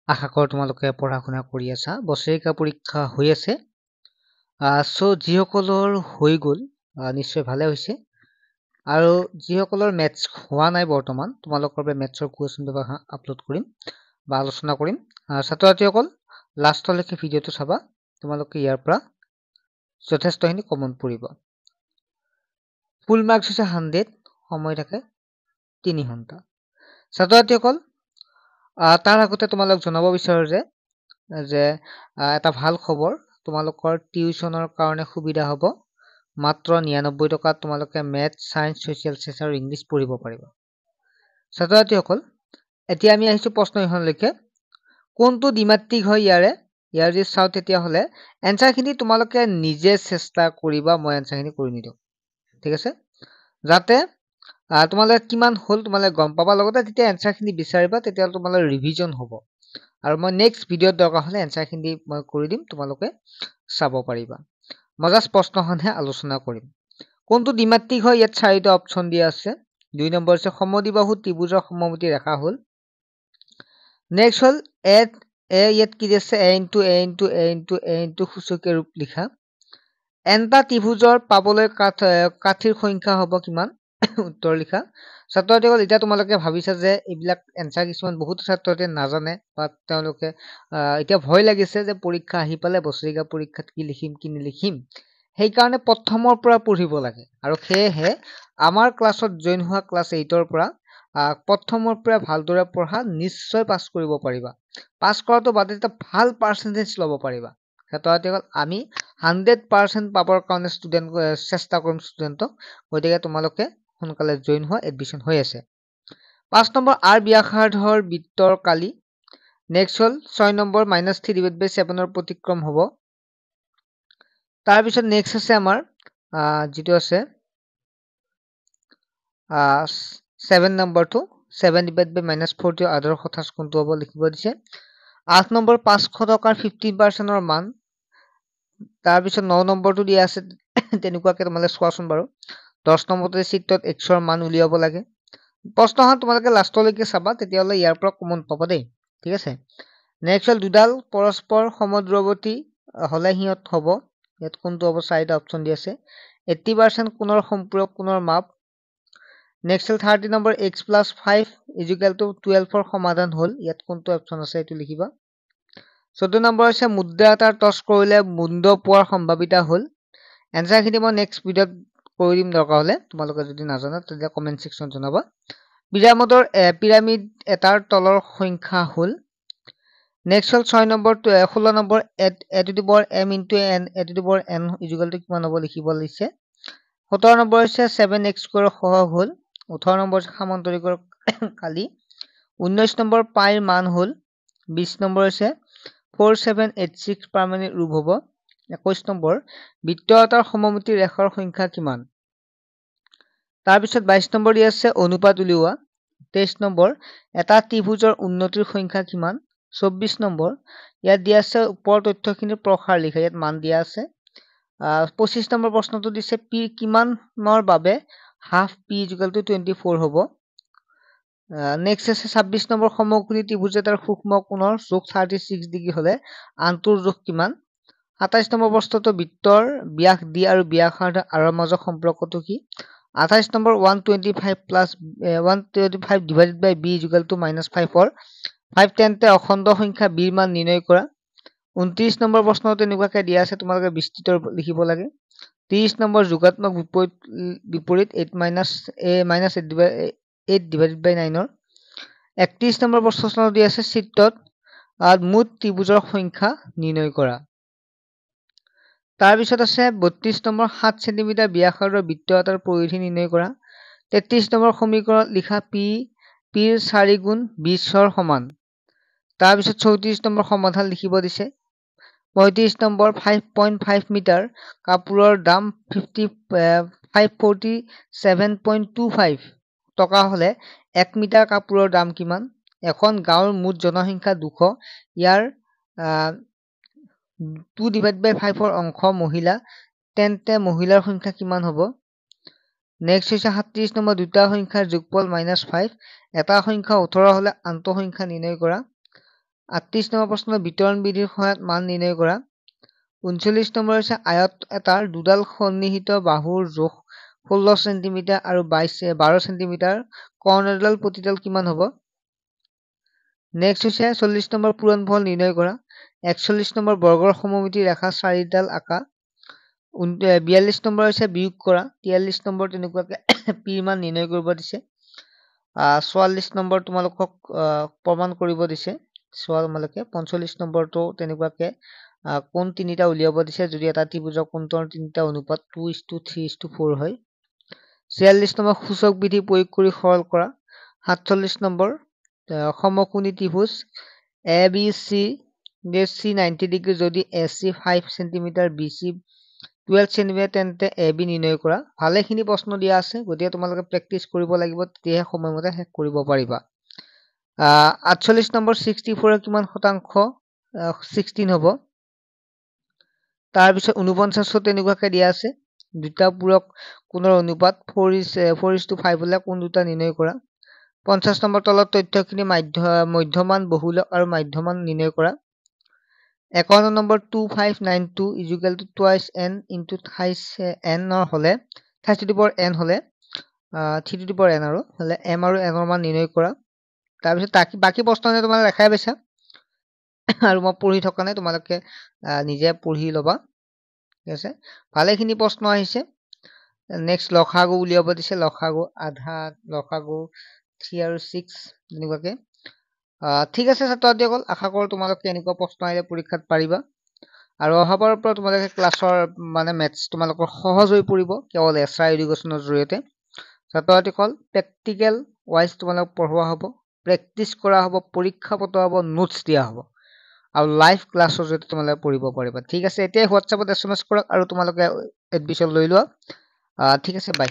আশা কৰো তোমালোকে পঢ়া শুনা কৰি আছা বছৰেকা পৰীক্ষা হৈ আছে সো যিসকলৰ হৈ গ'ল নিশ্চয় ভালে হৈছে আৰু যিসকলৰ মেথছ হোৱা নাই বৰ্তমান তোমালোকৰ বাবে মেথছৰ কুৱেশ্যন পেপাৰ আপলোড কৰিম বা আলোচনা কৰিম ছাত্ৰ ছাত্ৰীসকল লাষ্টলৈকে ভিডিঅ'টো চাবা তোমালোকে ইয়াৰ পৰা যথেষ্টখিনি কমন পৰিব ফুল মাৰ্কছ হৈছে 100 সময় থাকে 3 ঘণ্টা ছাত্ৰ ছাত্ৰীসকল তাৰ আগতে তোমালোক জনাব বিচাৰো যে এটা ভাল খবৰ তোমালোকৰ টিউচনৰ কাৰণে সুবিধা হ'ব মাত্ৰ 99 টকাত তোমালোকে মেথছ সায়েন্স সোশ্যাল সায়েন্স আৰু ইংলিছ পঢ়িব পাৰিবা ছাত্ৰ ছাত্ৰীসকল এতিয়া আমি আহিছো প্ৰশ্ন ইখনলৈকে কোনটো দ্বিমাত্ৰিক হয় ইয়াৰ যদি চাও তেতিয়া হলে এনসাৰখিনি তোমালোকে নিজে চেষ্টা কৰিবা মই এনসাৰখিনি কৰি নিদিও ঠিক আছে যাতে তোমালোকে কিমান হল তোমালোকে গম পাবা লগতে যেতিয়া এনসাৰখিনি বিচাৰিবা তেতিয়া তোমালোকৰ ৰিভিজন হ'ব আৰু মই নেক্সট ভিডিঅ'ত দৰকাৰ হলে এনসাৰখিনি মই কৰি দিম তোমালোকে চাব পাৰিবা মই জাস্ট প্ৰশ্নখনহে আলোচনা কৰিম কোনটো দ্বিমাত্ৰিক হয় ইয়াত চাৰিটা অপচন দিয়া আছে 2 নম্বৰ আছে সমদ্বিবাহু ত্ৰিভুজৰ সমমিতি ৰেখা হল নেক্সট হল ইয়াত কি আছে a into a into a into a into সূচকীয় ৰূপ লিখা এনটা ত্ৰিভুজৰ পাবলৈ কাঠিৰ সংখ্যা হ'ব কিমান উত্তৰ লিখা ছাত্ৰ ছাত্ৰীসকল এতিয়া তোমালোকে ভাবিছা যে এইবিলাক এনসাৰ কিছুমান বহুত ছাত্ৰতে নাজানে বা তেওঁলোকে এতিয়া ভয় লাগিছে যে পৰীক্ষা আহি পালে বছৰিকা পৰীক্ষাত কি লিখিম কি নিলিখিম সেইকাৰণে প্ৰথমৰ পৰা পঢ়িব লাগে আৰু সেয়েহে আমাৰ ক্লাছত জইন হোৱা ক্লাছ 8 ৰ পৰা প্ৰথমৰ পৰা ভালদৰে পঢ়া নিশ্চয় পাছ কৰিব পাৰিবা পাছ কৰাটো বাদে এটা ভাল পাৰ্চেন্টেজ ল'ব পাৰিবা ছাত্ৰ ছাত্ৰীসকল আমি 100% পাবৰ কাৰণে ষ্টুডেন্ট চেষ্টা কৰিম ষ্টুডেন্টক গতিকে তোমালোকে সোনকালে জইন হোৱা এডমিশন হৈ আছে 5 নম্বৰ আৰ ব্যাসাৰ্ধৰ বৃত্তৰ কালি নেক্সট হল 6 নম্বৰ -3/7 ৰ প্ৰতিক্ৰম হ'ব তাৰ পিছত নেক্সট আছে আমাৰ যেটো আছে 7 নম্বৰটো 7/-40 আদৰ্শ ঠাঁচ কোনটো হ'ব লিখিব দিছে 8 নম্বৰ 500 টকাৰ 15% ৰ মান তাৰ পিছত 9 নম্বৰটো দিয়া আছে তেনেকুৱাকে তোমালে চোৱাচোন বাৰু 10 নম্বৰতে চিত্ৰত x ৰ মান উলিয়াব লাগে প্ৰশ্নখন তোমালোকে লাষ্টলৈকে চাবা তেতিয়ালৈ ইয়াৰ পৰা কমন পাবা দেই ঠিক আছে নেক্সট হল দুডাল পৰস্পৰ সমদূৰৱৰ্তী হলে হিয়ত হ'ব ইয়াত কোনটো হ'ব চাৰিটা অপচন দি আছে 80% কোণৰ সম্পূৰক কোণৰ মাপ নেক্সট হল 30 নম্বৰ x + 5 = 12 ৰ সমাধান হল ইয়াত কোনটো অপচন আছে এটো লিখিবা 14 নম্বৰ আছে মুদ্ৰা এটাৰ টচ কৰিলে মুণ্ড পোৱাৰ সম্ভাৱিতা হল এনসাৰখিনি মই নেক্সট ভিডিঅ'ত কৰি দিম দৰকাৰ হলে তোমালোকে যদি নাজানা তেতিয়া কমেন্ট সেকশন জনাবা পিৰামিড এটাৰ তলৰ সংখ্যা হল নেক্সট হল 6 number 16 number a^m * n a^n = কিমান হ'ব লিখিব লাগিছে 17 নম্বৰ আছে 7x² ৰ সহগ হল 18 নম্বৰ সামান্তৰিকৰ কালি 19 নম্বৰ পাইৰ মান হল 20 নম্বৰ আছে 4786 পাৰমাণিক ৰূপ হ'ব 21 নম্বৰ বৃত্ত এটাৰ সমমিতি ৰেখাৰ সংখ্যা কিমান তাৰ পিছত 22 নম্বৰ দি আছে অনুপাত উলিওৱা 23 নম্বৰ এটা ত্ৰিভুজৰ উন্নতিৰ সংখ্যা কিমান 24 নম্বৰ ইয়াত দিয়া আছে ওপৰৰ তথ্যখিনিৰ প্ৰসাৰ লিখা ইয়াত মান দিয়া আছে 25 নম্বৰ প্ৰশ্নটো দিছে p কিমানৰ বাবে হাফ p = 24 হ'ব নেক্সট আছে 26 নম্বৰ সমকোণী ত্ৰিভুজ এটাৰ সূক্ষ্ম কোণৰ জোখ 36 ডিগ্ৰী হলে আনটোৰ জোখ কিমান 27 নম্বৰ প্ৰশ্নটো বৃত্তৰ ব্যাস d আৰু ব্যাসাৰ্ধ r ৰ মাজৰ সম্পৰ্কটো কি 28 নম্বৰ 125 divided by b = -5 5 তেন্তে অখণ্ড সংখ্যা b ৰ মান নিৰ্ণয় কৰা 29 নম্বৰ প্ৰশ্নটো এনেকুৱাকে দিয়া আছে তোমালোকে বিস্তৃত লিখিব লাগে 30 নম্বৰ যোগাত্মক বিপৰীত 8 divided by 9 ৰ 31 নম্বৰ প্ৰশ্নটো দিয়া আছে চিত্ৰত মুঠ ত্ৰিভুজৰ সংখ্যা নিৰ্ণয় কৰা তাৰ পিছত আছে 32 নম্বৰ 7 সেন্টিমিটাৰ ব্যাসাৰ্ধৰ বৃত্ত এটাৰ পৰিধি নিৰ্ণয় কৰা 33 নম্বৰ সমীকৰণত লিখা p ৰ 4 গুণ 20 ৰ সমান তাৰ পিছত 34 নম্বৰ সমাধান লিখিব দিছে 35 নম্বৰ 5.5 মিটাৰ কাপোৰৰ দাম 547.25 টকা হলে 1 মিটাৰ কাপোৰৰ দাম কিমান এখন গাঁৱৰ মুঠ জনসংখ্যা 200 ইয়াৰ 2/5 ৰ অংশ মহিলা তেন্তে মহিলাৰ সংখ্যা কিমান হ'ব নেক্সট হৈছে 37 নম্বৰ দুটা সংখ্যাৰ যোগফল -5 এটা সংখ্যা 18 হলে আনটো সংখ্যা নিৰ্ণয় কৰা 38 নম্বৰ প্ৰশ্ন বিতৰণ বিধিৰ সহায়ত মান নিৰ্ণয় কৰা। 39 নম্বৰ হৈছে আয়ত এটাৰ দুডাল সন্নিহিত বাহুৰ জোখ 16 সেন্টিমিটাৰ আৰু 12 সেন্টিমিটাৰ। কৰ্ণডাল প্ৰতিডাল কিমান হ'ব? নেক্সট হৈছে 40 নম্বৰ পূৰণফল নিৰ্ণয় কৰা। 41 নম্বৰ বৰ্গৰ সমমিতি ৰেখা 4ডাল আঁকা। 42 নম্বৰ হৈছে বিয়োগ কৰা। 43 নম্বৰ তেনেকুৱাকে পিৰ মান নিৰ্ণয় কৰিব দিছে। 44 নম্বৰ তোমালোকক প্ৰমাণ কৰিব দিছে। চোৱা তোমালোকে 45 নম্বৰটো তেনেকুৱাকে কোণ তিনিটা উলিয়াব দিছে যদি এটা ত্ৰিভুজৰ কোণটোৰ তিনিটা অনুপাত 2:3:4 হয়। 46 নম্বৰ সূচক বিধি প্ৰয়োগ কৰি সৰল কৰা। 47 নম্বৰ সমকোণী ত্ৰিভুজ ABC C 90 ডিগ্ৰী যদি AC 5 সেন্টিমিটাৰ BC 12 সেন্টিমিটাৰ তেন্তে AB নিৰ্ণয় কৰা। ভালেখিনি প্ৰশ্ন দিয়া আছে, গতিকে তোমালোকে প্ৰেক্টিচ কৰিব লাগিব, তেতিয়াহে সময়মতে শেষ কৰিব পাৰিবা। 48 নম্বৰ 64 কিমান শতাংশ? 16 হ'ব। তাৰপিছত 49 তেনেকুৱাকে দিয়া আছে, দুটা পূৰক কোণৰ অনুপাত 4:5 হলে কোণ দুটা নিৰ্ণয় কৰা। 50 নম্বৰ তলত তথ্যখিনি মধ্যমান বহুলক আৰু মধ্যমান নিৰ্ণয় কৰা। 51 number 2592 = twice n into thrice n হলে 3n হলে 3n আৰু হলে m আৰু n ৰ মান নিৰ্ণয় কৰা। তাৰপিছত বাকী প্ৰশ্ন তোমালোকে দেখাই পাইছা আৰু মই পঢ়ি থকা নাই, তোমালোকে নিজে পঢ়ি ল'বা। ঠিক আছে, ভালেখিনি প্ৰশ্ন আহিছে। নেক্সট লসাগু উলিয়াব দিছে, লসাগু আধা, লসাগু 3 আৰু 6 তেনেকুৱাকে। ঠিক আছে ছাত্ৰ-ছাত্ৰীসকল, আশা কৰোঁ তোমালোকে এনেকুৱা প্ৰশ্ন আহিলে পৰীক্ষাত পাৰিবা আৰু অহাবাৰৰ পৰা তোমালোকে ক্লাছৰ মেথছ তোমালোকৰ সহজ হৈ পৰিব কেৱল এছআই এডুকেশ্যনৰ জৰিয়তে। ছাত্ৰ-ছাত্ৰীসকল প্ৰেক্টিকেল ৱাইজ তোমালোক পঢ়োৱা হ'ব, প্ৰেক্টিচ কৰা হ'ব, পৰীক্ষা পতা হ'ব, নোটছ দিয়া হ'ব আৰু লাইভ ক্লাছৰ জৰিয়তে তোমালোকে পঢ়িব পাৰিবা। ঠিক আছে, এতিয়াই হোৱাটছএপত SMS কৰক আৰু তোমালোকে এডমিশ্যন লৈ লোৱা। ঠিক আছে, বাই।